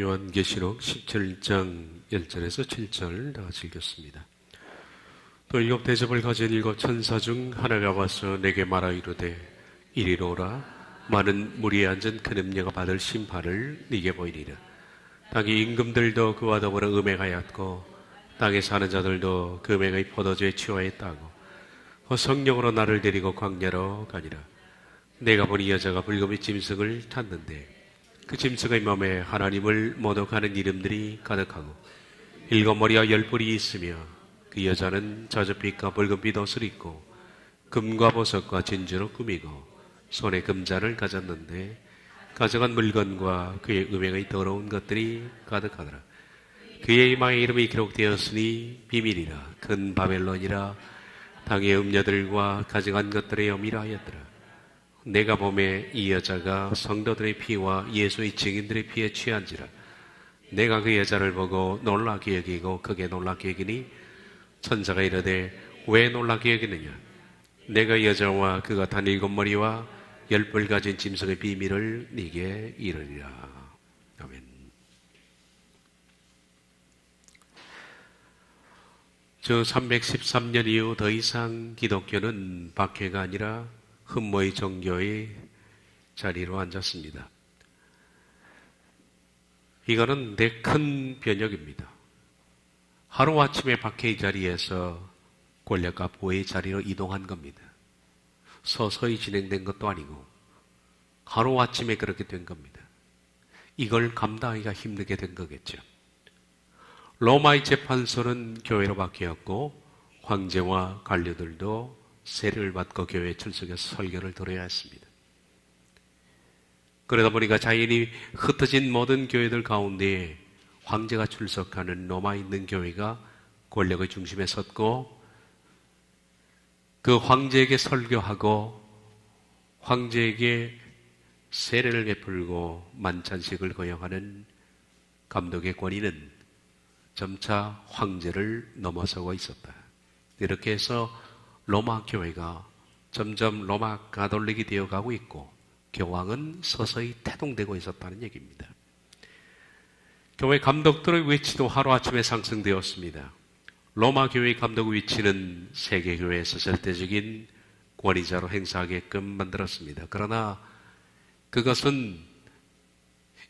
요한계시록 17장 1절에서 7절 다 같이 읽겠습니다. 또 일곱 대접을 가진 일곱 천사 중 하나가 와서 내게 말하 이르되 이리로 오라. 많은 무리에 앉은 큰 음녀가 받을 심판을 네게 보이리라. 땅의 임금들도 그와 더불어 음행하였고 땅에 사는 자들도 그 음행의 포도주에 취하였다고 성령으로 나를 데리고 광야로 가니라. 내가 보니 여자가 붉은 짐승을 탔는데 그 짐승의 몸에 하나님을 모독하는 이름들이 가득하고 일곱 머리와 열 뿔이 있으며 그 여자는 저녁빛과 붉은빛 옷을 입고 금과 보석과 진주로 꾸미고 손에 금잔을 가졌는데 가져간 물건과 그의 음행의 더러운 것들이 가득하더라. 그의 이마에 이름이 기록되었으니 비밀이라 큰 바벨론이라 땅의 음녀들과 가져간 것들의 염이라 하였더라. 내가 보매 이 여자가 성도들의 피와 예수의 증인들의 피에 취한지라. 내가 그 여자를 보고 놀라게 여기고 크게 놀라게 여기니 천사가 이르되 왜 놀라게 여기느냐. 내가 여자와 그가 탄 일곱 머리와 열 뿔 가진 짐승의 비밀을 네게 이르리라. 아멘. 저 313년 이후 더 이상 기독교는 박해가 아니라 흠모의 종교의 자리로 앉았습니다. 이거는 내 큰 변혁입니다. 하루아침에 박해의 자리에서 권력과 보호의 자리로 이동한 겁니다. 서서히 진행된 것도 아니고 하루아침에 그렇게 된 겁니다. 이걸 감당하기가 힘들게 된 거겠죠. 로마의 재판소는 교회로 바뀌었고 황제와 관료들도 세례를 받고 교회에 출석해서 설교를 들어야 했습니다. 그러다 보니까 자연히 흩어진 모든 교회들 가운데 황제가 출석하는 로마에 있는 교회가 권력의 중심에 섰고 그 황제에게 설교하고 황제에게 세례를 베풀고 만찬식을 거행하는 감독의 권위는 점차 황제를 넘어서고 있었다. 이렇게 해서 로마 교회가 점점 로마 가톨릭이 되어가고 있고 교황은 서서히 태동되고 있었다는 얘기입니다. 교회 감독들의 위치도 하루아침에 상승되었습니다. 로마 교회의 감독 위치는 세계교회에서 절대적인 권위자로 행사하게끔 만들었습니다. 그러나 그것은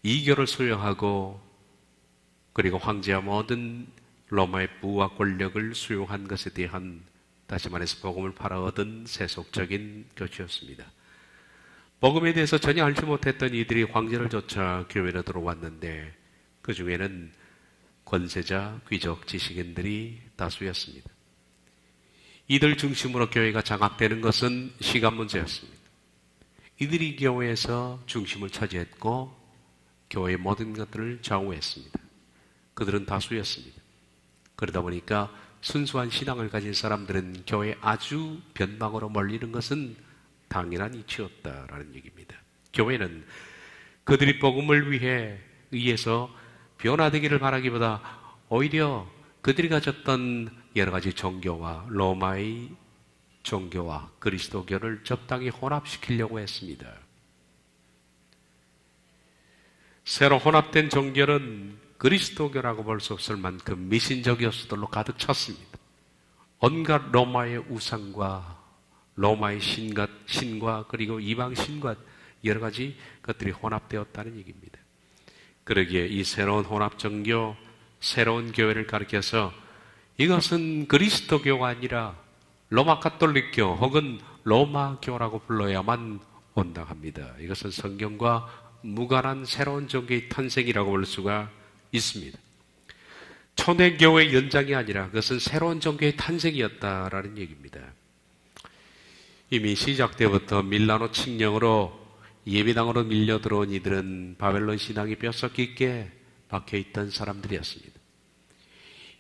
이교를 수용하고 그리고 황제와 모든 로마의 부와 권력을 수용한 것에 대한 다시 말해서 복음을 팔아 얻은 세속적인 것이었습니다. 복음에 대해서 전혀 알지 못했던 이들이 황제를 쫓아 교회로 들어왔는데 그 중에는 권세자, 귀족, 지식인들이 다수였습니다. 이들 중심으로 교회가 장악되는 것은 시간 문제였습니다. 이들이 교회에서 중심을 차지했고 교회의 모든 것들을 좌우했습니다. 그들은 다수였습니다. 그러다 보니까 순수한 신앙을 가진 사람들은 교회에 아주 변방으로 몰리는 것은 당연한 이치였다라는 얘기입니다. 교회는 그들이 복음을 위해 의해서 변화되기를 바라기보다 오히려 그들이 가졌던 여러 가지 종교와 로마의 종교와 그리스도교를 적당히 혼합시키려고 했습니다. 새로 혼합된 종교는 그리스도교라고 볼 수 없을 만큼 미신적 요소들로 가득 찼습니다. 온갖 로마의 우상과 로마의 신과 그리고 이방 신과 여러 가지 것들이 혼합되었다는 얘기입니다. 그러기에 이 새로운 혼합 종교, 새로운 교회를 가리켜서 이것은 그리스도교가 아니라 로마 가톨릭교 혹은 로마교라고 불러야만 온당합니다. 이것은 성경과 무관한 새로운 종교의 탄생이라고 볼 수가 있습니다. 초대교회의 연장이 아니라 그것은 새로운 종교의 탄생이었다라는 얘기입니다. 이미 시작 때부터 밀라노 칙령으로 예비당으로 밀려 들어온 이들은 바벨론 신앙이 뼛속 깊게 박혀있던 사람들이었습니다.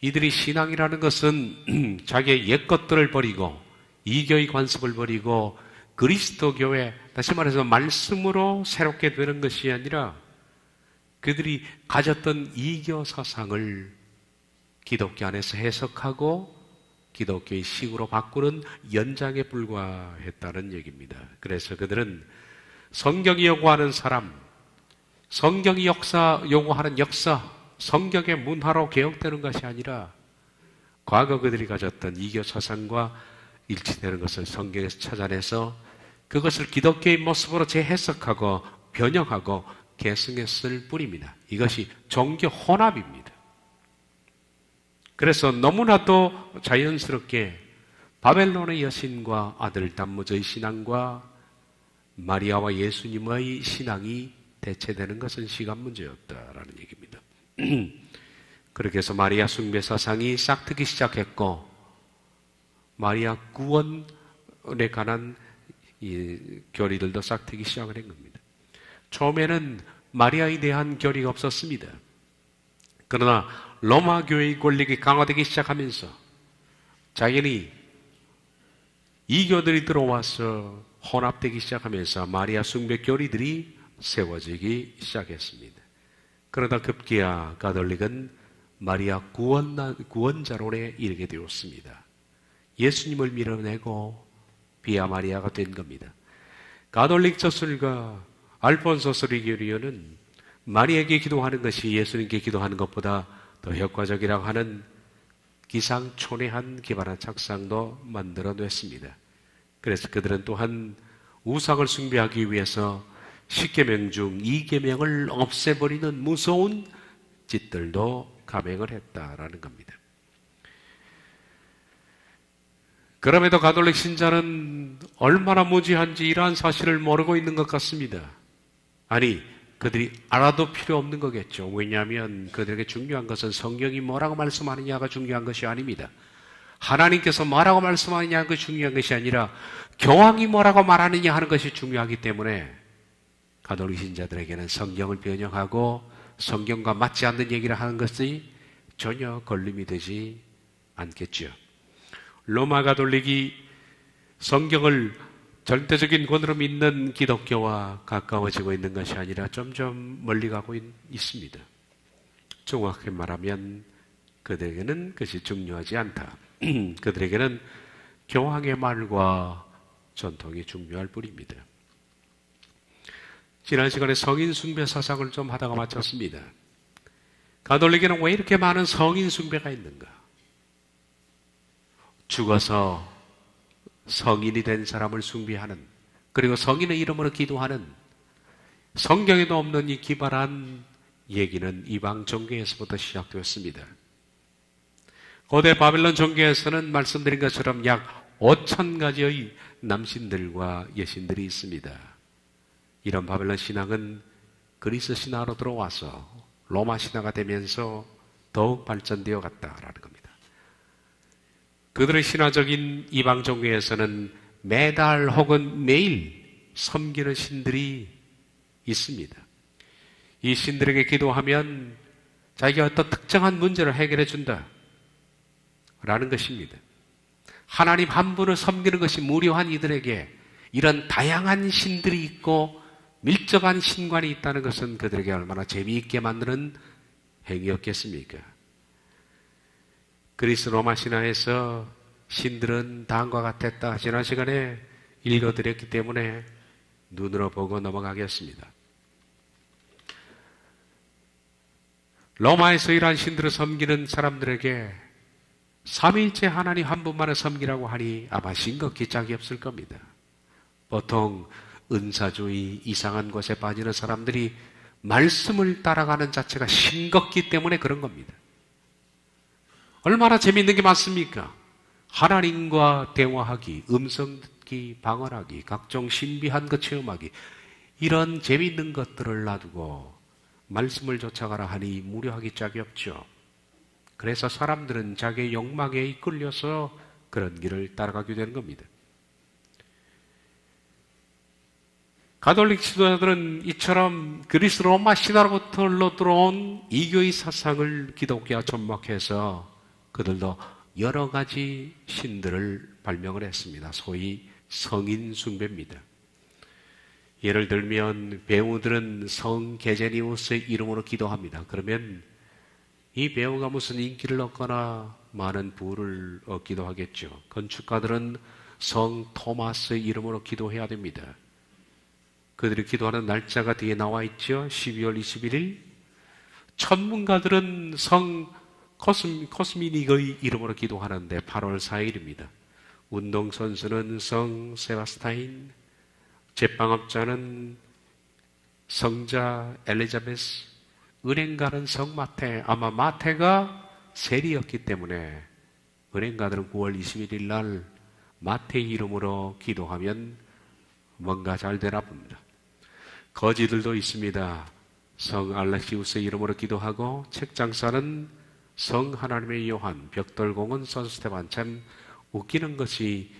이들이 신앙이라는 것은 자기의 옛것들을 버리고 이교의 관습을 버리고 그리스도교회, 다시 말해서 말씀으로 새롭게 되는 것이 아니라 그들이 가졌던 이교 사상을 기독교 안에서 해석하고 기독교의 식으로 바꾸는 연장에 불과했다는 얘기입니다. 그래서 그들은 성경이 요구하는 사람, 성경이 요구하는 역사, 성경의 문화로 개혁되는 것이 아니라 과거 그들이 가졌던 이교 사상과 일치되는 것을 성경에서 찾아내서 그것을 기독교의 모습으로 재해석하고 변형하고 계승했을 뿐입니다. 이것이 종교 혼합입니다. 그래서 너무나도 자연스럽게 바벨론의 여신과 아들 담무저의 신앙과 마리아와 예수님의 신앙이 대체되는 것은 시간 문제였다라는 얘기입니다. 그렇게 해서 마리아 숭배 사상이 싹트기 시작했고 마리아 구원에 관한 이 교리들도 싹트기 시작을 한 겁니다. 처음에는 마리아에 대한 교리가 없었습니다. 그러나 로마 교회의 권력이 강화되기 시작하면서 자연히 이교들이 들어와서 혼합되기 시작하면서 마리아 숭배 교리들이 세워지기 시작했습니다. 그러다 급기야 가톨릭은 마리아 구원자론에 이르게 되었습니다. 예수님을 밀어내고 비아 마리아가 된 겁니다. 가톨릭 저술가 알폰소 스리게리오는 마리아에게 기도하는 것이 예수님께 기도하는 것보다 더 효과적이라고 하는 기상천외한 기발한 착상도 만들어냈습니다. 그래서 그들은 또한 우상을 숭배하기 위해서 10계명 중 2계명을 없애버리는 무서운 짓들도 감행을 했다라는 겁니다. 그럼에도 가톨릭 신자는 얼마나 무지한지 이러한 사실을 모르고 있는 것 같습니다. 아니, 그들이 알아도 필요 없는 거겠죠. 왜냐하면 그들에게 중요한 것은 성경이 뭐라고 말씀하느냐가 중요한 것이 아닙니다. 하나님께서 뭐라고 말씀하느냐가 중요한 것이 아니라 교황이 뭐라고 말하느냐 하는 것이 중요하기 때문에 가톨릭 신자들에게는 성경을 변형하고 성경과 맞지 않는 얘기를 하는 것이 전혀 걸림이 되지 않겠죠. 로마 가톨릭이 성경을 절대적인 권으로 믿는 기독교와 가까워지고 있는 것이 아니라 점점 멀리 가고 있습니다. 정확히 말하면 그들에게는 그것이 중요하지 않다. 그들에게는 교황의 말과 전통이 중요할 뿐입니다. 지난 시간에 성인 숭배 사상을 좀 하다가 마쳤습니다. 가톨릭에는 왜 이렇게 많은 성인 숭배가 있는가? 죽어서 성인이 된 사람을 숭배하는, 그리고 성인의 이름으로 기도하는 성경에도 없는 이 기발한 얘기는 이방 종교에서부터 시작되었습니다. 고대 바벨론 종교에서는 말씀드린 것처럼 약 5,000가지의 남신들과 여신들이 있습니다. 이런 바벨론 신앙은 그리스 신화로 들어와서 로마 신화가 되면서 더욱 발전되어 갔다라는 겁니다. 그들의 신화적인 이방 종교에서는 매달 혹은 매일 섬기는 신들이 있습니다. 이 신들에게 기도하면 자기가 어떤 특정한 문제를 해결해 준다 라는 것입니다. 하나님 한 분을 섬기는 것이 무료한 이들에게 이런 다양한 신들이 있고 밀접한 신관이 있다는 것은 그들에게 얼마나 재미있게 만드는 행위였겠습니까? 그리스 로마 신화에서 신들은 다음과 같았다. 지난 시간에 읽어드렸기 때문에 눈으로 보고 넘어가겠습니다. 로마에서 이러한 신들을 섬기는 사람들에게 삼위일체 하나님 한 분만을 섬기라고 하니 아마 싱겁기 짝이 없을 겁니다. 보통 은사주의 이상한 것에 빠지는 사람들이 말씀을 따라가는 자체가 싱겁기 때문에 그런 겁니다. 얼마나 재미있는 게 많습니까? 하나님과 대화하기, 음성 듣기, 방언하기, 각종 신비한 것 체험하기, 이런 재미있는 것들을 놔두고 말씀을 쫓아가라 하니 무료하기 짝이 없죠. 그래서 사람들은 자기의 욕망에 이끌려서 그런 길을 따라가게 되는 겁니다. 가톨릭 지도자들은 이처럼 그리스 로마 신화로부터 흘러 들어온 이교의 사상을 기독교와 접목해서 그들도 여러 가지 신들을 발명을 했습니다. 소위 성인 숭배입니다. 예를 들면 배우들은 성 게제니우스의 이름으로 기도합니다. 그러면 이 배우가 무슨 인기를 얻거나 많은 부를 얻기도 하겠죠. 건축가들은 성 토마스의 이름으로 기도해야 됩니다. 그들이 기도하는 날짜가 뒤에 나와 있죠. 12월 21일. 천문가들은 성 코스미닉의 이름으로 기도하는데 8월 4일입니다. 운동선수는 성 세바스타인, 제빵업자는 성자 엘리자베스, 은행가는 성 마태. 아마 마태가 세리였기 때문에 은행가들은 9월 21일 날 마태 이름으로 기도하면 뭔가 잘 되나 봅니다. 거지들도 있습니다. 성 알렉시우스 이름으로 기도하고, 책장사는 성 하나님의 요한, 벽돌공은 선 스테반. 참 웃기는 것이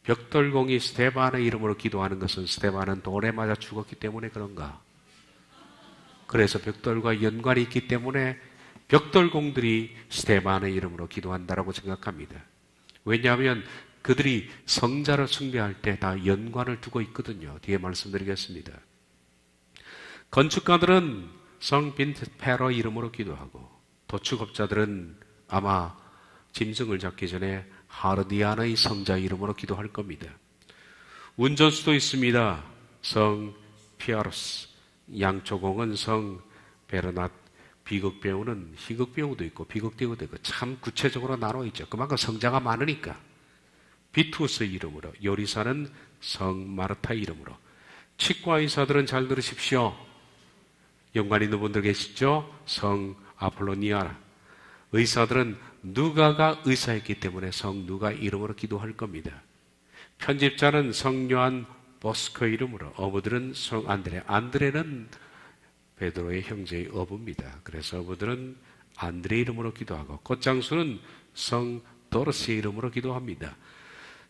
벽돌공이 스테반의 이름으로 기도하는 것은 스테반은 돌에 맞아 죽었기 때문에 그런가? 그래서 벽돌과 연관이 있기 때문에 벽돌공들이 스테반의 이름으로 기도한다라고 생각합니다. 왜냐하면 그들이 성자를 숭배할 때 다 연관을 두고 있거든요. 뒤에 말씀드리겠습니다. 건축가들은 성 빈트 페러 이름으로 기도하고, 도축업자들은 아마 짐승을 잡기 전에 하르디안의 성자 이름으로 기도할 겁니다. 운전수도 있습니다. 성 피아로스, 양초공은 성 베르낫, 비극배우는 희극배우도 있고 비극배우도 있고 참 구체적으로 나눠 있죠. 그만큼 성자가 많으니까. 비투스 이름으로, 요리사는 성 마르타 이름으로. 치과의사들은 잘 들으십시오. 연관 있는 분들 계시죠? 성 아폴로니아라. 의사들은 누가가 의사였기 때문에 성 누가 이름으로 기도할 겁니다. 편집자는 성 요한 보스코 이름으로, 어부들은 성 안드레. 안드레는 베드로의 형제의 어부입니다. 그래서 어부들은 안드레 이름으로 기도하고, 꽃장수는 성 도르스의 이름으로 기도합니다.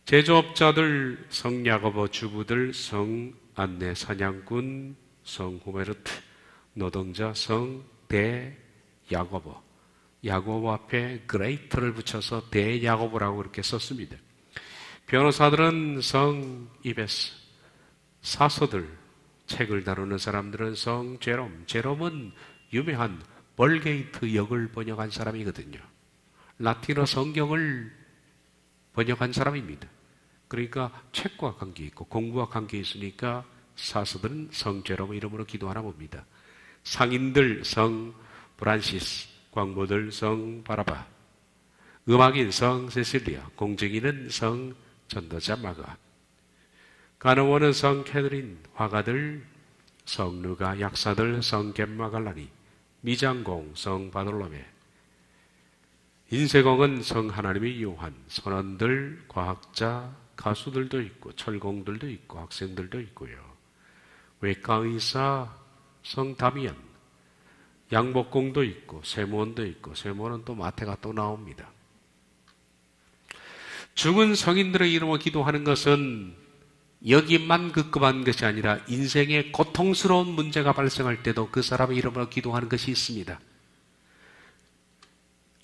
제조업자들 성 야고보, 주부들 성 안내, 사냥꾼 성 후메르트, 노동자 성 대 야고보. 야고보 앞에 그레이터를 붙여서 대 야고보라고 그렇게 썼습니다. 변호사들은 성 이베스, 사서들, 책을 다루는 사람들은 성 제롬. 제롬은 유명한 벌게이트 역을 번역한 사람이거든요. 라틴어 성경을 번역한 사람입니다. 그러니까 책과 관계 있고 공부와 관계 있으니까 사서들은 성 제롬 이름으로 기도하나 봅니다. 상인들 성 브란시스, 광부들 성 바라바, 음악인 성 세실리아, 공증인은 성 전도자 마가, 간호원은 성 캐드린, 화가들 성 누가, 약사들 성 겜마갈라니, 미장공 성 바돌로메, 인쇄공은 성 하나님의 요한, 선원들, 과학자, 가수들도 있고 철공들도 있고 학생들도 있고요. 외과의사 성 다미안, 양복공도 있고 세무원도 있고, 세무원은 또 마태가 또 나옵니다. 죽은 성인들의 이름으로 기도하는 것은 여기만 급급한 것이 아니라 인생에 고통스러운 문제가 발생할 때도 그 사람의 이름으로 기도하는 것이 있습니다.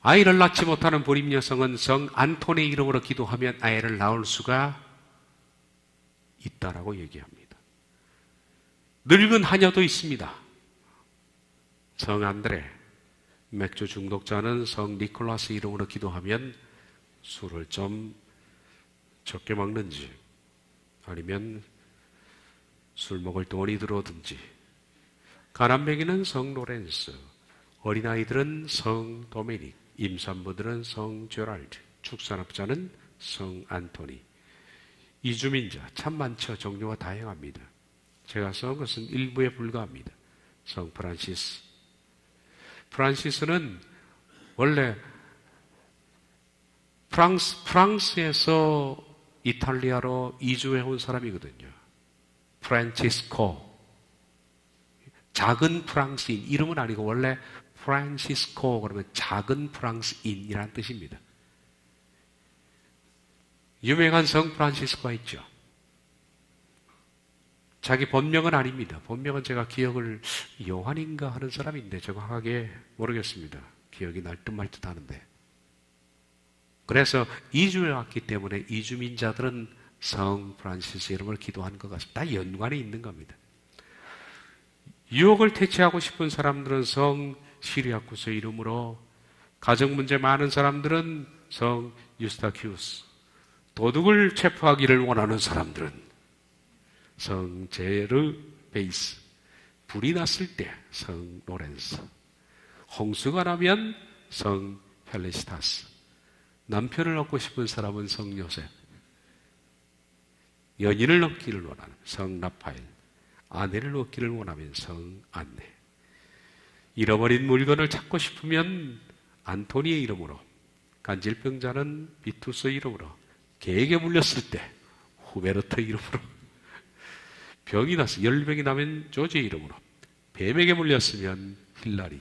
아이를 낳지 못하는 불임 여성은 성 안톤의 이름으로 기도하면 아이를 낳을 수가 있다라고 얘기합니다. 늙은 하녀도 있습니다. 성 안드레, 맥주 중독자는 성 니콜라스 이름으로 기도하면 술을 좀 적게 먹는지, 아니면 술 먹을 돈이 들어오든지. 가난뱅이는 성 로렌스, 어린아이들은 성 도미닉, 임산부들은 성 제랄드, 축산업자는 성 안토니, 이주민자 참 많죠. 종류가 다양합니다. 제가 쓴 것은 일부에 불과합니다. 성 프란시스. 프란시스는 원래 프랑스에서 이탈리아로 이주해 온 사람이거든요. 프란치스코. 작은 프랑스인. 이름은 아니고 원래 프란시스코 그러면 작은 프랑스인이라는 뜻입니다. 유명한 성 프란시스코가 있죠. 자기 본명은 아닙니다. 본명은 제가 기억을, 요한인가 하는 사람인데 정확하게 모르겠습니다. 기억이 날 듯 말 듯 하는데. 그래서 이주해 왔기 때문에 이주민자들은 성 프란시스 이름을 기도하는 것 같습니다. 다 연관이 있는 겁니다. 유혹을 퇴치하고 싶은 사람들은 성 시리아쿠스 이름으로, 가정 문제 많은 사람들은 성 유스타키우스, 도둑을 체포하기를 원하는 사람들은 성 제르베시스, 베이스. 불이 났을 때 성 로렌스. 홍수가 나면 성 펠리시타스. 남편을 얻고 싶은 사람은 성 요셉. 연인을 얻기를 원하는 성 라파엘. 아내를 얻기를 원하면 성 안네. 잃어버린 물건을 찾고 싶으면 안토니의 이름으로, 간질병자는 비투스의 이름으로, 개에게 물렸을 때 후베르트 이름으로, 병이 나서 열병이 나면 조지의 이름으로, 뱀에게 물렸으면 힐라리,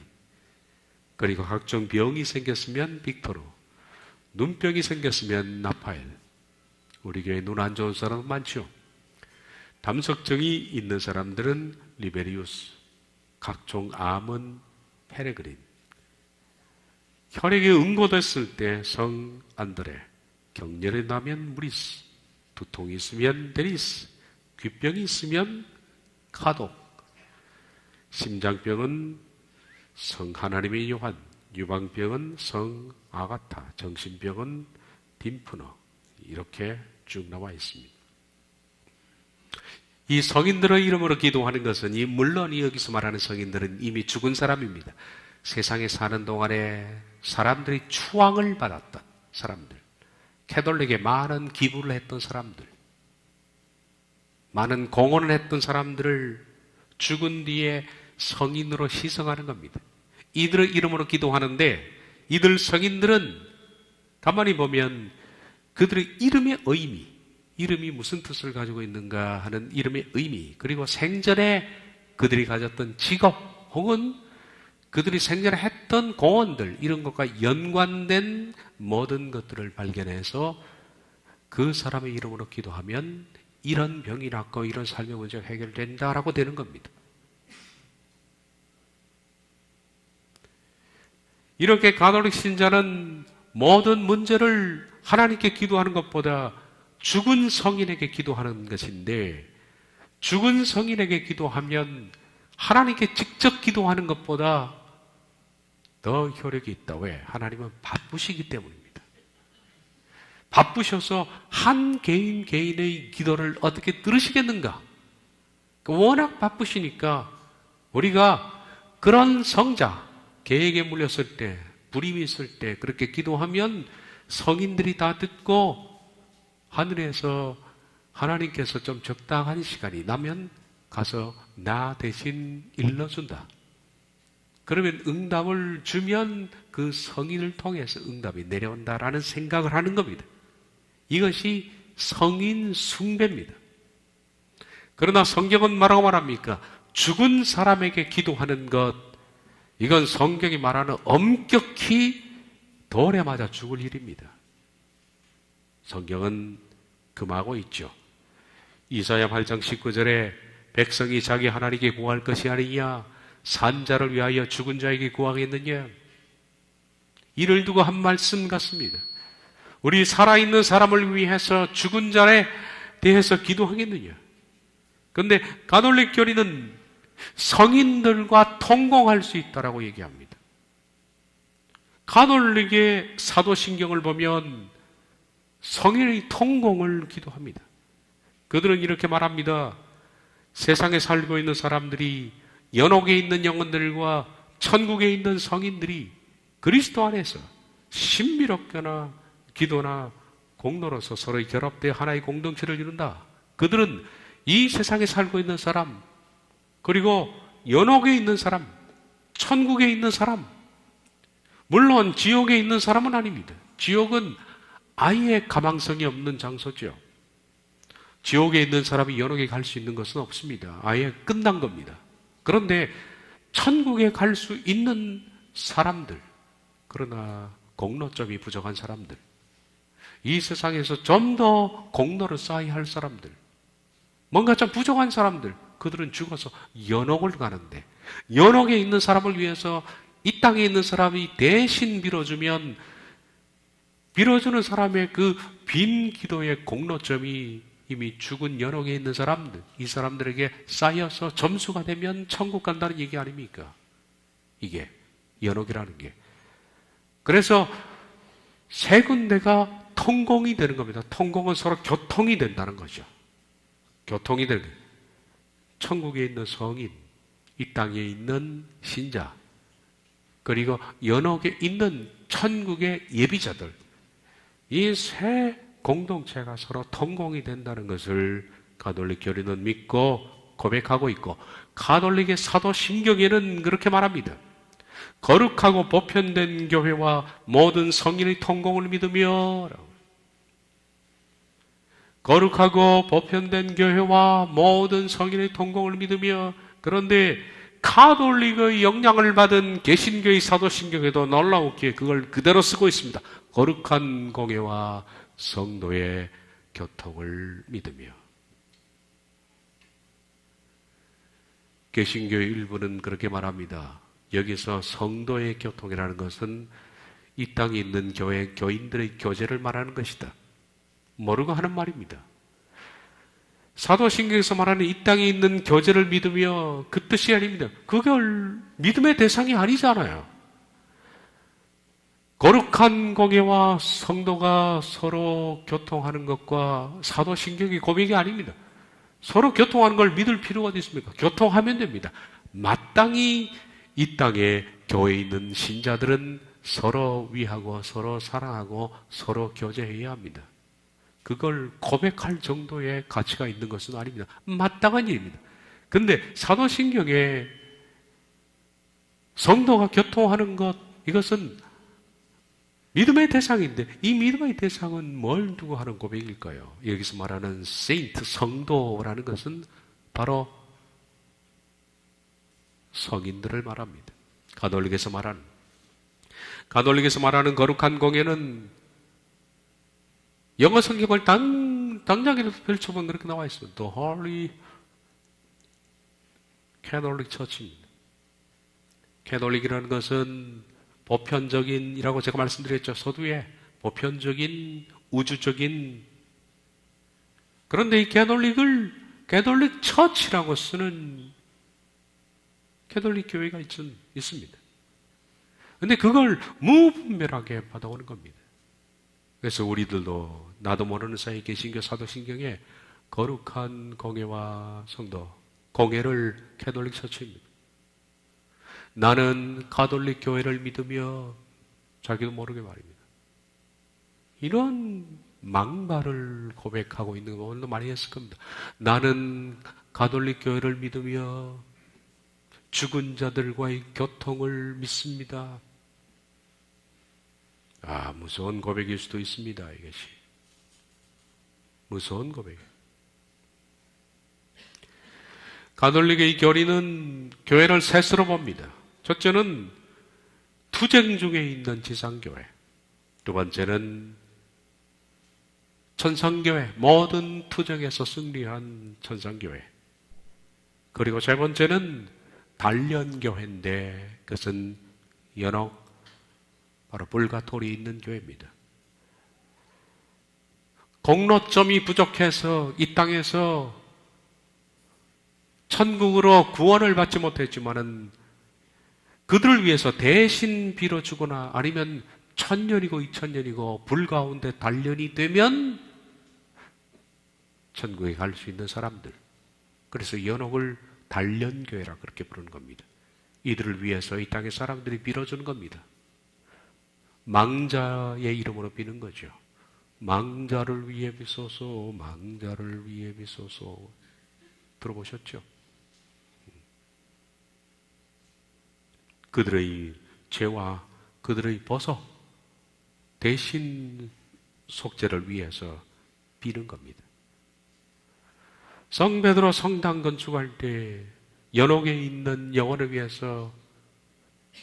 그리고 각종 병이 생겼으면 빅토르, 눈병이 생겼으면 나파엘. 우리 교회 눈 안 좋은 사람은 많죠. 담석증이 있는 사람들은 리베리우스, 각종 암은 페레그린, 혈액이 응고됐을 때 성 안드레, 격렬이 나면 무리스, 두통이 있으면 데니스, 귀병이 있으면 카독, 심장병은 성 하나님의 요한, 유방병은 성 아가타, 정신병은 딤프너. 이렇게 쭉 나와 있습니다. 이 성인들의 이름으로 기도하는 것은, 물론 여기서 말하는 성인들은 이미 죽은 사람입니다. 세상에 사는 동안에 사람들이 추앙을 받았던 사람들, 캐톨릭에 많은 기부를 했던 사람들, 많은 공헌을 했던 사람들을 죽은 뒤에 성인으로 희생하는 겁니다. 이들의 이름으로 기도하는데, 이들 성인들은 가만히 보면 그들의 이름의 의미, 이름이 무슨 뜻을 가지고 있는가 하는 이름의 의미, 그리고 생전에 그들이 가졌던 직업 혹은 그들이 생전에 했던 공헌들, 이런 것과 연관된 모든 것들을 발견해서 그 사람의 이름으로 기도하면 이런 병이 낫고 이런 삶의 문제가 해결된다라고 되는 겁니다. 이렇게 가톨릭 신자는 모든 문제를 하나님께 기도하는 것보다 죽은 성인에게 기도하는 것인데, 죽은 성인에게 기도하면 하나님께 직접 기도하는 것보다 더 효력이 있다. 왜? 하나님은 바쁘시기 때문입니다. 바쁘셔서 한 개인 개인의 기도를 어떻게 들으시겠는가? 워낙 바쁘시니까 우리가 그런 성자, 개에게 물렸을 때, 불임이 있을 때 그렇게 기도하면 성인들이 다 듣고 하늘에서 하나님께서 좀 적당한 시간이 나면 가서 나 대신 일러준다. 그러면 응답을 주면 그 성인을 통해서 응답이 내려온다라는 생각을 하는 겁니다. 이것이 성인 숭배입니다. 그러나 성경은 뭐라고 말합니까? 죽은 사람에게 기도하는 것, 이건 성경이 말하는 엄격히 돌에 맞아 죽을 일입니다. 성경은 금하고 있죠. 이사야 8장 19절에 백성이 자기 하나님께 구할 것이 아니냐, 산자를 위하여 죽은 자에게 구하겠느냐. 이를 두고 한 말씀 같습니다. 우리 살아있는 사람을 위해서 죽은 자에 대해서 기도하겠느냐. 그런데 가톨릭 교리는 성인들과 통공할 수 있다라고 얘기합니다. 가톨릭의 사도신경을 보면 성인의 통공을 기도합니다. 그들은 이렇게 말합니다. 세상에 살고 있는 사람들이, 연옥에 있는 영혼들과 천국에 있는 성인들이 그리스도 안에서 신비롭게나 기도나 공로로서 서로 결합되어 하나의 공동체를 이룬다. 그들은 이 세상에 살고 있는 사람, 그리고 연옥에 있는 사람, 천국에 있는 사람, 물론 지옥에 있는 사람은 아닙니다. 지옥은 아예 가망성이 없는 장소죠. 지옥에 있는 사람이 연옥에 갈 수 있는 것은 없습니다. 아예 끝난 겁니다. 그런데 천국에 갈 수 있는 사람들, 그러나 공로점이 부족한 사람들, 이 세상에서 좀 더 공로를 쌓아야 할 사람들, 뭔가 좀 부족한 사람들, 그들은 죽어서 연옥을 가는데, 연옥에 있는 사람을 위해서 이 땅에 있는 사람이 대신 빌어주면, 빌어주는 사람의 그 빈 기도의 공로점이 이미 죽은 연옥에 있는 사람들, 이 사람들에게 쌓여서 점수가 되면 천국 간다는 얘기 아닙니까? 이게 연옥이라는 게. 그래서 세 군데가 통공이 되는 겁니다. 통공은 서로 교통이 된다는 거죠. 교통이 되는 거예요. 천국에 있는 성인, 이 땅에 있는 신자, 그리고 연옥에 있는 천국의 예비자들, 이 세 공동체가 서로 통공이 된다는 것을 가톨릭 교리는 믿고 고백하고 있고, 가톨릭의 사도신경에는 그렇게 말합니다. 거룩하고 보편된 교회와 모든 성인의 통공을 믿으며, 거룩하고 보편된 교회와 모든 성인의 통공을 믿으며. 그런데 가톨릭의 영향을 받은 개신교의 사도신경에도 놀라웠기에 그걸 그대로 쓰고 있습니다. 거룩한 공예와 성도의 교통을 믿으며. 개신교의 일부는 그렇게 말합니다. 여기서 성도의 교통이라는 것은 이 땅에 있는 교회 교인들의 교제를 말하는 것이다. 모르고 하는 말입니다. 사도신경에서 말하는 이 땅에 있는 교제를 믿으며, 그 뜻이 아닙니다. 그걸 믿음의 대상이 아니잖아요. 거룩한 공예와 성도가 서로 교통하는 것과 사도신경의 고백이 아닙니다. 서로 교통하는 걸 믿을 필요가 어디 있습니까? 교통하면 됩니다. 마땅히 이 땅에 교회에 있는 신자들은 서로 위하고 서로 사랑하고 서로 교제해야 합니다. 그걸 고백할 정도의 가치가 있는 것은 아닙니다. 마땅한 일입니다. 그런데 사도신경에 성도가 교통하는 것, 이것은 믿음의 대상인데, 이 믿음의 대상은 뭘 두고 하는 고백일까요? 여기서 말하는 세인트, 성도라는 것은 바로 성인들을 말합니다. 가톨릭에서 말하는 거룩한 공예는 영어 성경을 당장이라도 펼쳐보면 그렇게 나와 있습니다. The Holy Catholic Church입니다. 캐톨릭이라는 것은 보편적인이라고 제가 말씀드렸죠. 서두에 보편적인, 우주적인. 그런데 이 캐톨릭 처치라고 쓰는 캐톨릭 교회가 있습니다. 그런데 그걸 무분별하게 받아오는 겁니다. 그래서 우리들도 나도 모르는 사이 개신교 사도신경에 거룩한 공예와 성도, 공예를 캐톨릭 처치입니다. 나는 가톨릭 교회를 믿으며, 자기도 모르게 말입니다. 이런 망발을 고백하고 있는 거 오늘도 많이 했을 겁니다. 나는 가톨릭 교회를 믿으며 죽은 자들과의 교통을 믿습니다. 무서운 고백일 수도 있습니다. 이것이 무서운 고백이에요. 가톨릭의 교리는 교회를 셋으로 봅니다. 첫째는 투쟁 중에 있는 지상교회, 두 번째는 천상교회, 모든 투쟁에서 승리한 천상교회, 그리고 세 번째는 단련교회인데 그것은 연옥, 바로 불가토리 있는 교회입니다. 공로점이 부족해서 이 땅에서 천국으로 구원을 받지 못했지만은 그들을 위해서 대신 빌어주거나 아니면 1000년이고 2000년이고 불 가운데 단련이 되면 천국에 갈 수 있는 사람들, 그래서 연옥을 단련교회라 그렇게 부르는 겁니다. 이들을 위해서 이 땅의 사람들이 빌어주는 겁니다. 망자의 이름으로 비는 거죠. 망자를 위해 비소서, 망자를 위해 비소서. 들어보셨죠? 그들의 죄와 그들의 보석 대신 속죄를 위해서 비는 겁니다. 성 베드로 성당 건축할 때 연옥에 있는 영혼을 위해서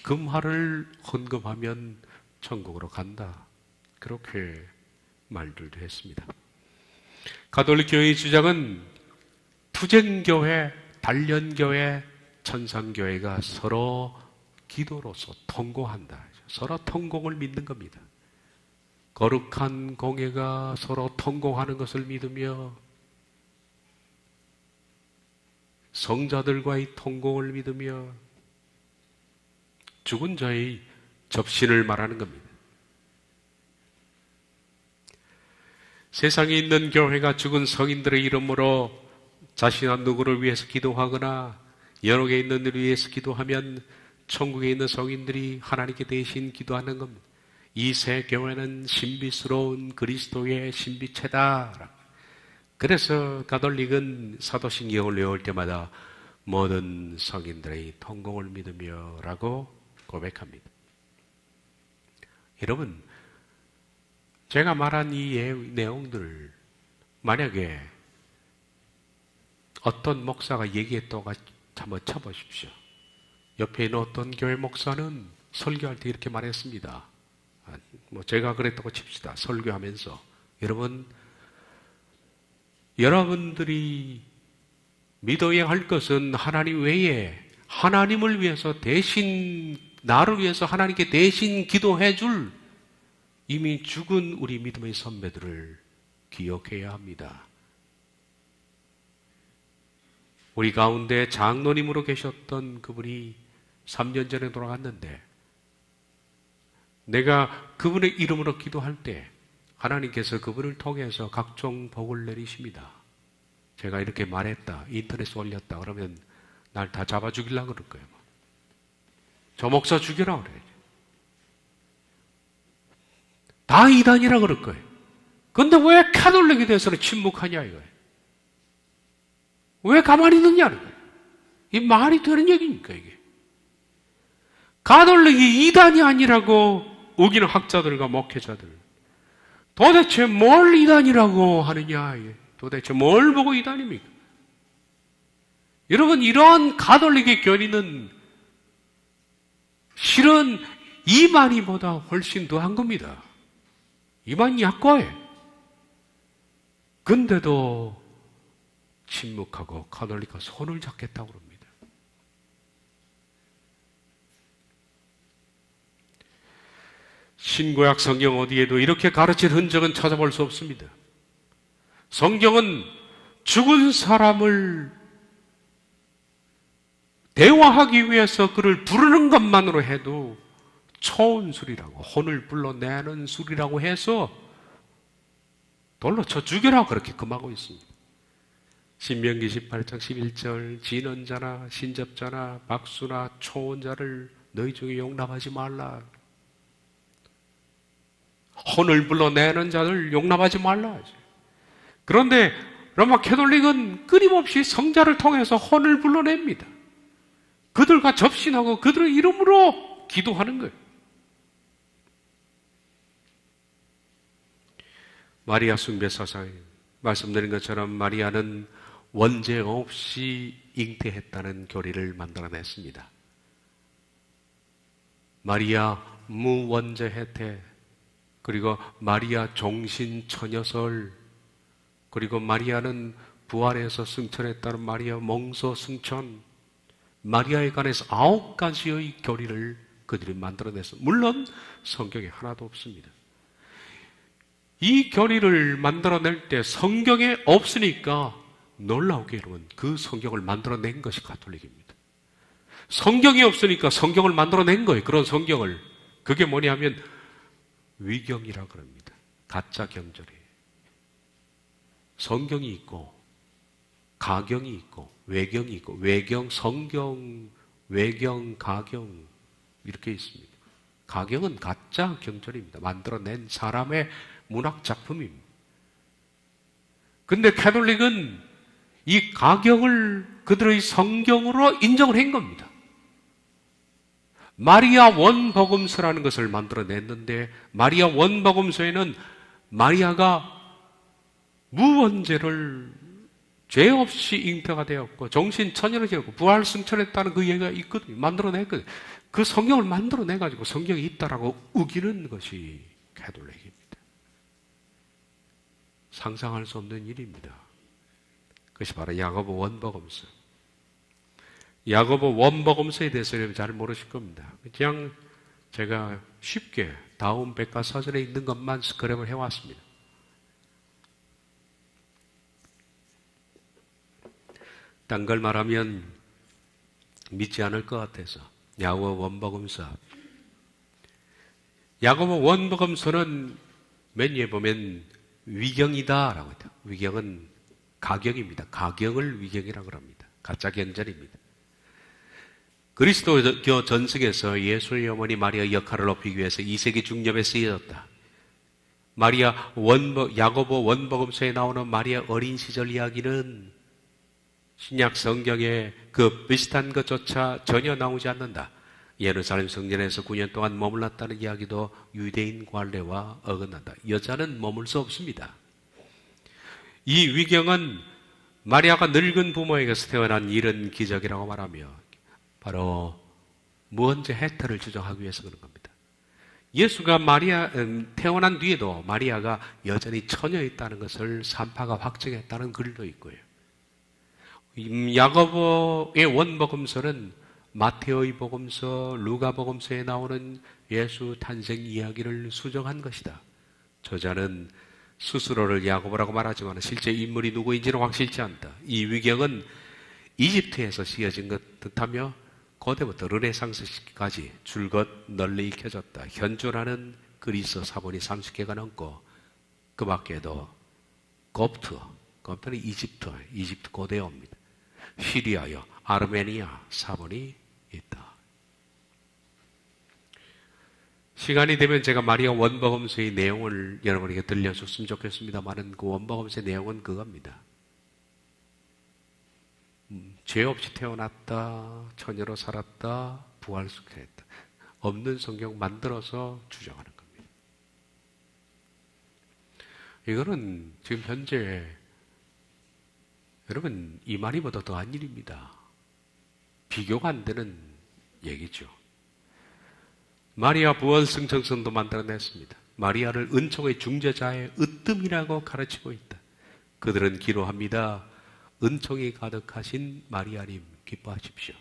금화를 헌금하면 천국으로 간다, 그렇게 말들도 했습니다. 가톨릭 교회의 주장은 투쟁교회, 단련교회, 천상교회가 서로 기도로서 통공한다, 서로 통공을 믿는 겁니다. 거룩한 공예가 서로 통공하는 것을 믿으며 성자들과의 통공을 믿으며 죽은 자의 접신을 말하는 겁니다. 세상에 있는 교회가 죽은 성인들의 이름으로 자신한 누구를 위해서 기도하거나 여러 개 있는 일을 위해서 기도하면 천국에 있는 성인들이 하나님께 대신 기도하는 겁니다. 이 새 교회는 신비스러운 그리스도의 신비체다. 그래서 가톨릭은 사도신경을 외울 때마다 모든 성인들의 통공을 믿으며 라고 고백합니다. 여러분, 제가 말한 이 내용들을 만약에 어떤 목사가 얘기했다고 한번 쳐보십시오. 옆에 있는 어떤 교회 목사는 설교할 때 이렇게 말했습니다. 제가 그랬다고 칩시다. 설교하면서. 여러분들이 믿어야 할 것은 하나님 외에 하나님을 위해서 대신, 나를 위해서 하나님께 대신 기도해 줄 이미 죽은 우리 믿음의 선배들을 기억해야 합니다. 우리 가운데 장로님으로 계셨던 그분이 3년 전에 돌아갔는데 내가 그분의 이름으로 기도할 때 하나님께서 그분을 통해서 각종 복을 내리십니다. 제가 이렇게 말했다, 인터넷에 올렸다 그러면 날 다 잡아 죽이려고 그럴 거예요. 저 목사 죽여라 그래. 다 이단이라 그럴 거예요. 근데 왜 가톨릭에 대해서는 침묵하냐 이거예요. 왜 가만히 있느냐는 거예요. 이 말이 되는 얘기입니까 이게. 가톨릭이 이단이 아니라고 우기는 학자들과 목회자들, 도대체 뭘 이단이라고 하느냐, 도대체 뭘 보고 이단입니까? 여러분, 이러한 가톨릭의 교리는 실은 이만희보다 훨씬 더한 겁니다. 이만희 약과예요. 근데도 침묵하고 가톨릭과 손을 잡겠다고 합니다. 신구약 성경 어디에도 이렇게 가르친 흔적은 찾아볼 수 없습니다. 성경은 죽은 사람을 대화하기 위해서 그를 부르는 것만으로 해도 초혼술이라고, 혼을 불러내는 술이라고 해서 돌로 쳐 죽여라 그렇게 금하고 있습니다. 신명기 18장 11절 진언자나 신접자나 박수나 초혼자를 너희 중에 용납하지 말라. 혼을 불러내는 자를 용납하지 말라. 그런데 로마 캐톨릭은 끊임없이 성자를 통해서 혼을 불러냅니다. 그들과 접신하고 그들의 이름으로 기도하는 거예요. 마리아 숭배 사상에 말씀드린 것처럼 마리아는 원죄 없이 잉태했다는 교리를 만들어냈습니다. 마리아 무원죄 혜태, 그리고 마리아 종신 처녀설, 그리고 마리아는 부활해서 승천했다는 마리아 몽소 승천, 마리아에 관해서 9가지의 교리를 그들이 만들어냈습니다. 물론 성경에 하나도 없습니다. 이 교리를 만들어낼 때 성경에 없으니까 놀라우게 여러분, 그 성경을 만들어낸 것이 가톨릭입니다. 성경이 없으니까 성경을 만들어낸 거예요. 그런 성경을. 그게 뭐냐면 위경이라고 합니다. 가짜 경전이에요. 성경이 있고 가경이 있고 외경이 있고, 외경, 성경, 외경, 가경 이렇게 있습니다. 가경은 가짜 경전입니다. 만들어낸 사람의 문학 작품입니다. 근데 캐톨릭은 이 가경을 그들의 성경으로 인정을 한 겁니다. 마리아 원복음서라는 것을 만들어냈는데, 마리아 원복음서에는 마리아가 무원죄를 죄 없이 잉태가 되었고 정신천연을 지었고 부활 승천했다는 그 얘기가 있거든요. 만들어냈거든요. 그 성경을 만들어내가지고 성경이 있다라고 우기는 것이 가톨릭입니다. 상상할 수 없는 일입니다. 그것이 바로 야고보 원복음서. 야고보 원복음서에 대해서는 잘 모르실 겁니다. 그냥 제가 쉽게 다음 백과사전에 있는 것만 스크랩을 해왔습니다. 딴 걸 말하면 믿지 않을 것 같아서 야고보 원복음서. 야고보 원복음서는 맨 위에 보면 위경이다라고 해요. 위경은 가경입니다. 가경을 위경이라고 합니다. 가짜 경전입니다. 그리스도교 전승에서 예수의 어머니 마리아 역할을 높이기 위해서 2세기 중엽에 쓰여졌다. 야고보 원복음서에 나오는 마리아 어린 시절 이야기는 신약 성경에 그 비슷한 것조차 전혀 나오지 않는다. 예루살렘 성전에서 9년 동안 머물렀다는 이야기도 유대인 관례와 어긋난다. 여자는 머물 수 없습니다. 이 위경은 마리아가 늙은 부모에게서 태어난 이런 기적이라고 말하며 바로 무언제 혜택을 주장하기 위해서 그런 겁니다. 예수가 태어난 뒤에도 마리아가 여전히 처녀였다는 것을 산파가 확정했다는 글도 있고요. 야고보의 원복음서는 마테오의 복음서, 루가 복음서에 나오는 예수 탄생 이야기를 수정한 것이다. 저자는 스스로를 야고보라고 말하지만 실제 인물이 누구인지는 확실치 않다. 이 위경은 이집트에서 씌어진 것 듯하며 고대부터 르네상스 시기까지 줄곧 널리 익혀졌다. 현존하는 그리스 사본이 30개가 넘고 그 밖에도 곱트는 이집트 고대어입니다. 시리아여, 아르메니아 사본이 있다. 시간이 되면 제가 마리아 원복음서의 내용을 여러분에게 들려줬으면 좋겠습니다만 그 원복음서의 내용은 그겁니다. 죄 없이 태어났다, 처녀로 살았다, 부활했다. 없는 성경 만들어서 주장하는 겁니다. 이거는 지금 현재 여러분 이만희보다 더한 일입니다. 비교가 안 되는 얘기죠. 마리아 부활 승천선도 만들어냈습니다. 마리아를 은총의 중재자의 으뜸이라고 가르치고 있다. 그들은 기도합니다. 은총이 가득하신 마리아님 기뻐하십시오.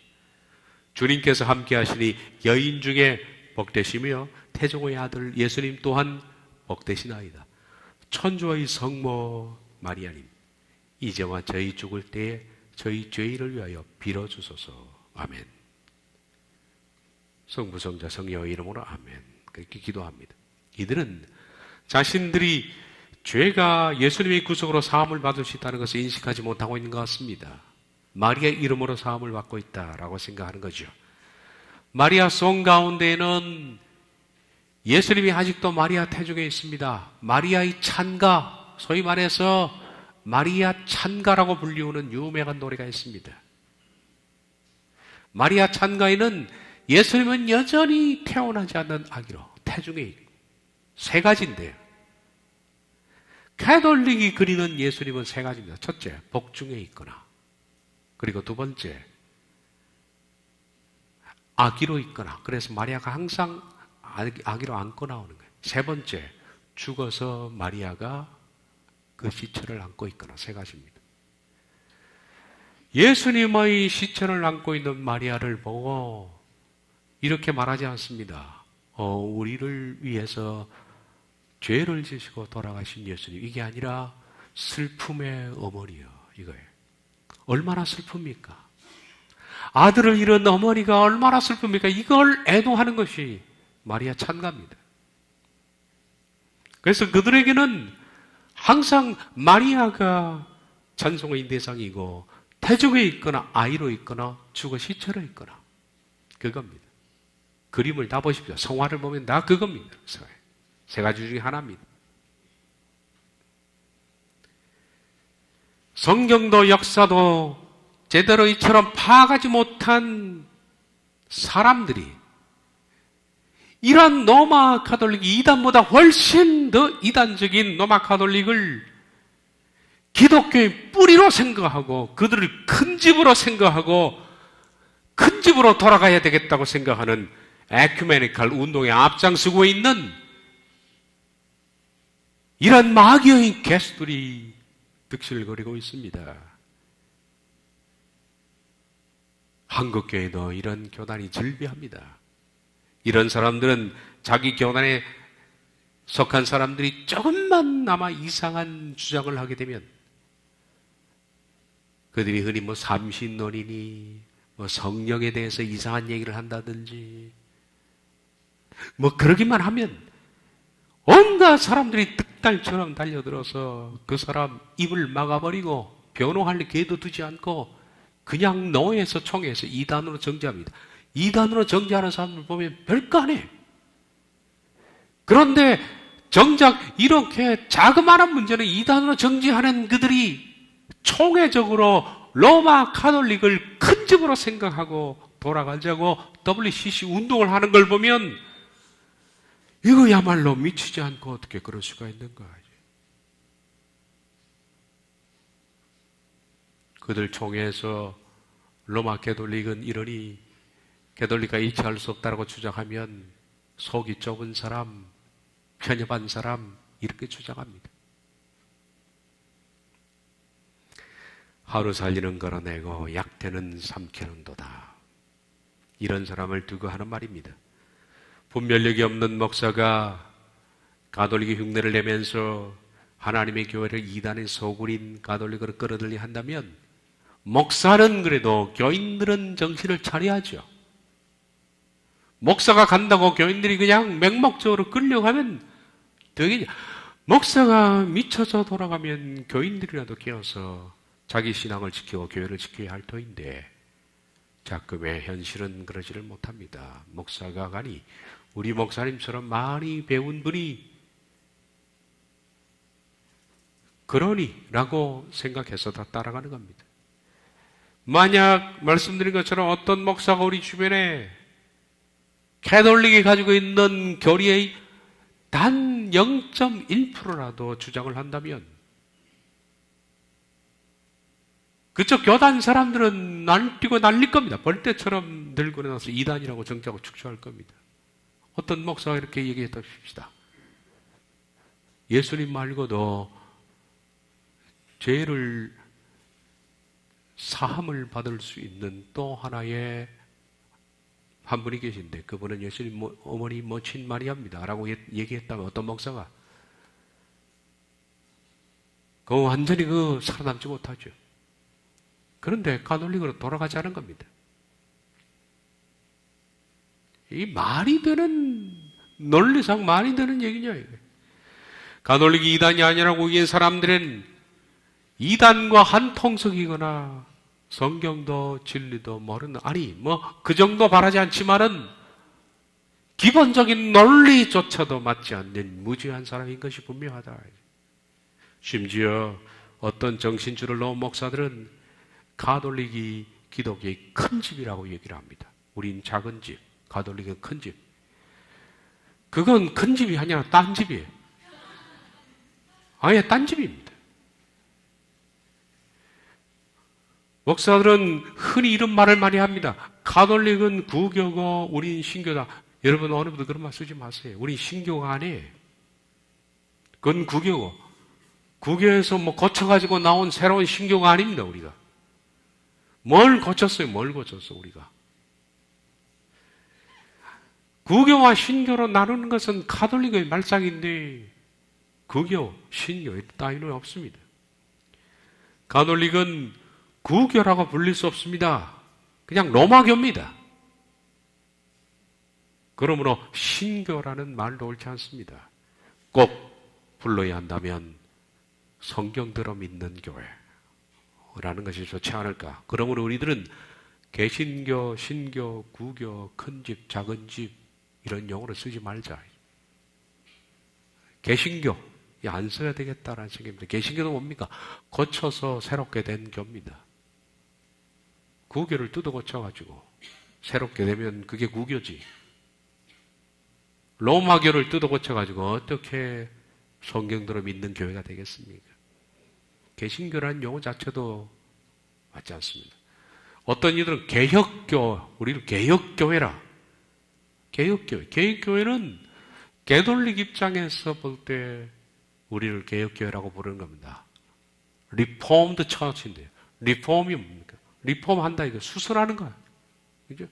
주님께서 함께 하시니 여인 중에 복되시며 태중의 아들 예수님 또한 복되시나이다. 천주의 성모 마리아님, 이제와 저희 죽을 때에 저희 죄인을 위하여 빌어주소서. 아멘. 성부, 성자, 성령의 이름으로 아멘. 그렇게 기도합니다. 이들은 자신들이 죄가 예수님의 구속으로 사함을 받을 수 있다는 것을 인식하지 못하고 있는 것 같습니다. 마리아의 이름으로 사함을 받고 있다라고 생각하는 거죠. 마리아 송 가운데에는 예수님이 아직도 마리아 태중에 있습니다. 마리아의 찬가, 소위 말해서 마리아 찬가라고 불리우는 유명한 노래가 있습니다. 마리아 찬가에는 예수님은 여전히 태어나지 않는 아기로 태중에 있고 세 가지인데요. 가톨릭이 그리는 예수님은 세 가지입니다. 첫째, 복중에 있거나, 그리고 두 번째, 아기로 있거나, 그래서 마리아가 항상 아기로 안고 나오는 거예요. 세 번째, 죽어서 마리아가 그 시체를 안고 있거나, 세 가지입니다. 예수님의 시체를 안고 있는 마리아를 보고 이렇게 말하지 않습니다. 우리를 위해서 죄를 지시고 돌아가신 예수님, 이게 아니라 슬픔의 어머니요, 이거예요. 얼마나 슬픕니까? 아들을 잃은 어머니가 얼마나 슬픕니까? 이걸 애도하는 것이 마리아 찬가입니다. 그래서 그들에게는 항상 마리아가 찬송의 대상이고 태중에 있거나 아이로 있거나 죽어 시체로 있거나 그겁니다. 그림을 다 보십시오. 성화를 보면 다 그겁니다. 세 가지 중에 하나입니다. 성경도 역사도 제대로 이처럼 파악하지 못한 사람들이 이러한 로마 가톨릭 이단보다 훨씬 더 이단적인 로마 가톨릭을 기독교의 뿌리로 생각하고 그들을 큰 집으로 생각하고 큰 집으로 돌아가야 되겠다고 생각하는 에큐메니칼 운동에 앞장서고 있는 이런 마귀의 개수들이 득실거리고 있습니다. 한국교회도 이런 교단이 즐비합니다. 이런 사람들은 자기 교단에 속한 사람들이 조금만 이상한 주장을 하게 되면 그들이 흔히 삼신론이니 성령에 대해서 이상한 얘기를 한다든지 그러기만 하면 온갖 사람들이 득달처럼 달려들어서 그 사람 입을 막아버리고 변호할 기회도 두지 않고 그냥 노예에서 총회에서 이단으로 정죄합니다. 이단으로 정죄하는 사람들 보면 별거 안 해. 그런데 정작 이렇게 자그마한 문제는 이단으로 정죄하는 그들이 총회적으로 로마 가톨릭을 큰 집으로 생각하고 돌아가자고 WCC 운동을 하는 걸 보면 이거야말로 미치지 않고 어떻게 그럴 수가 있는가. 그들 총회에서 로마 가톨릭은 이러니 가톨릭과 일치할 수 없다고 주장하면 속이 좁은 사람, 편협한 사람 이렇게 주장합니다. 하루 살리는 걸어내고 약대는 삼키는도다. 이런 사람을 두고 하는 말입니다. 분별력이 없는 목사가 가톨릭의 흉내를 내면서 하나님의 교회를 이단의 소굴인 가톨릭으로 끌어들리 한다면 목사는 그래도 교인들은 정신을 차려야죠. 목사가 간다고 교인들이 그냥 맹목적으로 끌려가면 되겠냐. 목사가 미쳐서 돌아가면 교인들이라도 깨어서 자기 신앙을 지키고 교회를 지켜야 할 터인데 자금의 현실은 그러지를 못합니다. 목사가 가니 우리 목사님처럼 많이 배운 분이 그러니 라고 생각해서 다 따라가는 겁니다. 만약 말씀드린 것처럼 어떤 목사가 우리 주변에 가톨릭이 가지고 있는 교리의 단 0.1%라도 주장을 한다면 그쪽 교단 사람들은 날뛰고 날릴 겁니다. 벌떼처럼 들고 일어나서 이단이라고 정죄하고 축소할 겁니다. 어떤 목사가 이렇게 얘기했다 싶시다. 예수님 말고도 죄를 사함을 받을 수 있는 또 하나의 한 분이 계신데 그분은 예수님 어머니 모친 마리아입니다 라고 얘기했다면 어떤 목사가 완전히 살아남지 못하죠. 그런데 가톨릭으로 돌아가지 않은 겁니다. 이 말이 되는 논리상 말이 되는 얘기냐 이게. 가톨릭이 이단이 아니라고 얘기한 사람들은 이단과 한통속이거나 성경도 진리도 모르는, 아니 그 정도 바라지 않지만은 기본적인 논리조차도 맞지 않는 무지한 사람인 것이 분명하다. 심지어 어떤 정신줄을 놓은 목사들은 가톨릭이 기독교의 큰 집이라고 얘기를 합니다. 우린 작은 집, 가톨릭은 큰 집. 그건 큰 집이 아니라 딴 집이에요. 아예 딴 집입니다. 목사들은 흔히 이런 말을 많이 합니다. 가톨릭은 구교고 우린 신교다. 여러분 오늘부터 그런 말 쓰지 마세요. 우린 신교가 아니에요. 그건 구교고 구교에서 고쳐가지고 나온 새로운 신교가 아닙니다. 우리가 뭘 고쳤어요? 뭘 고쳤어 우리가? 구교와 신교로 나누는 것은 가톨릭의 말상인데 구교, 신교 따위는 없습니다. 가톨릭은 구교라고 불릴 수 없습니다. 그냥 로마교입니다. 그러므로 신교라는 말도 옳지 않습니다. 꼭 불러야 한다면 성경대로 믿는 교회라는 것이 좋지 않을까. 그러므로 우리들은 개신교, 신교, 구교, 큰 집, 작은 집 이런 용어를 쓰지 말자. 개신교 안 써야 되겠다라는 생각입니다. 개신교는 뭡니까? 고쳐서 새롭게 된 교입니다. 구교를 뜯어 고쳐가지고 새롭게 되면 그게 구교지. 로마교를 뜯어 고쳐가지고 어떻게 성경대로 믿는 교회가 되겠습니까? 개신교라는 용어 자체도 맞지 않습니다. 어떤 이들은 개혁교, 우리는 개혁교회라. 개혁교회. 개혁교회는 가톨릭 입장에서 볼 때 우리를 개혁교회라고 부르는 겁니다. 리폼드 처치인데요. 리폼이 뭡니까? 리폼한다 이거 수술하는 거야. 그죠?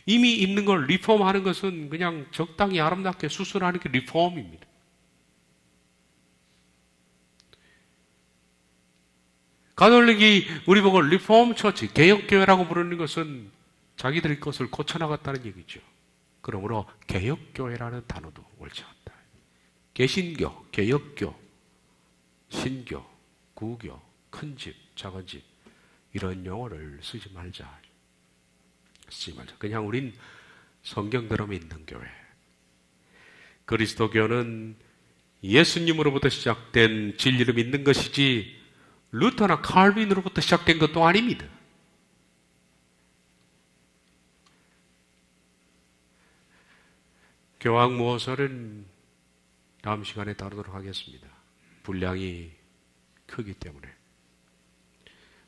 이미 있는 걸 리폼하는 것은 그냥 적당히 아름답게 수술하는 게 리폼입니다. 가톨릭이 우리 보고 리폼 처치, 개혁교회라고 부르는 것은 자기들의 것을 고쳐나갔다는 얘기죠. 그러므로 개혁교회라는 단어도 옳지 않다. 개신교, 개혁교, 신교, 구교, 큰 집, 작은 집 이런 용어를 쓰지 말자. 그냥 우린 성경대로 믿는 교회. 그리스도교는 예수님으로부터 시작된 진리를 믿는 것이지 루터나 칼빈으로부터 시작된 것도 아닙니다. 교황모서는 다음 시간에 다루도록 하겠습니다. 분량이 크기 때문에.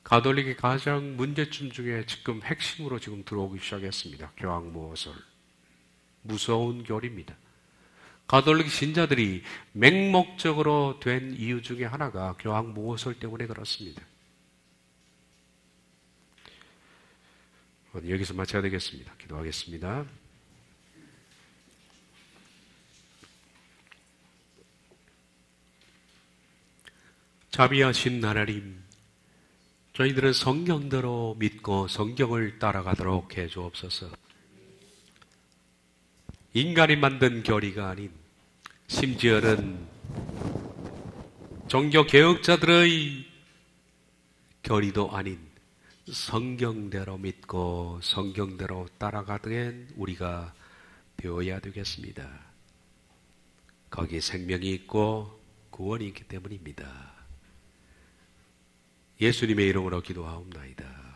가톨릭의 가장 문제점 중에 지금 핵심으로 지금 들어오기 시작했습니다. 교황모설. 무서운 교리입니다. 가톨릭 신자들이 맹목적으로 된 이유 중에 하나가 교황모설 때문에 그렇습니다. 여기서 마쳐야 되겠습니다. 기도하겠습니다. 자비하신 하나님, 저희들은 성경대로 믿고 성경을 따라가도록 해주옵소서. 인간이 만든 교리가 아닌, 심지어는 종교개혁자들의 교리도 아닌 성경대로 믿고 성경대로 따라가는 우리가 되어야 되겠습니다. 거기에 생명이 있고 구원이 있기 때문입니다. 예수님의 이름으로 기도하옵나이다.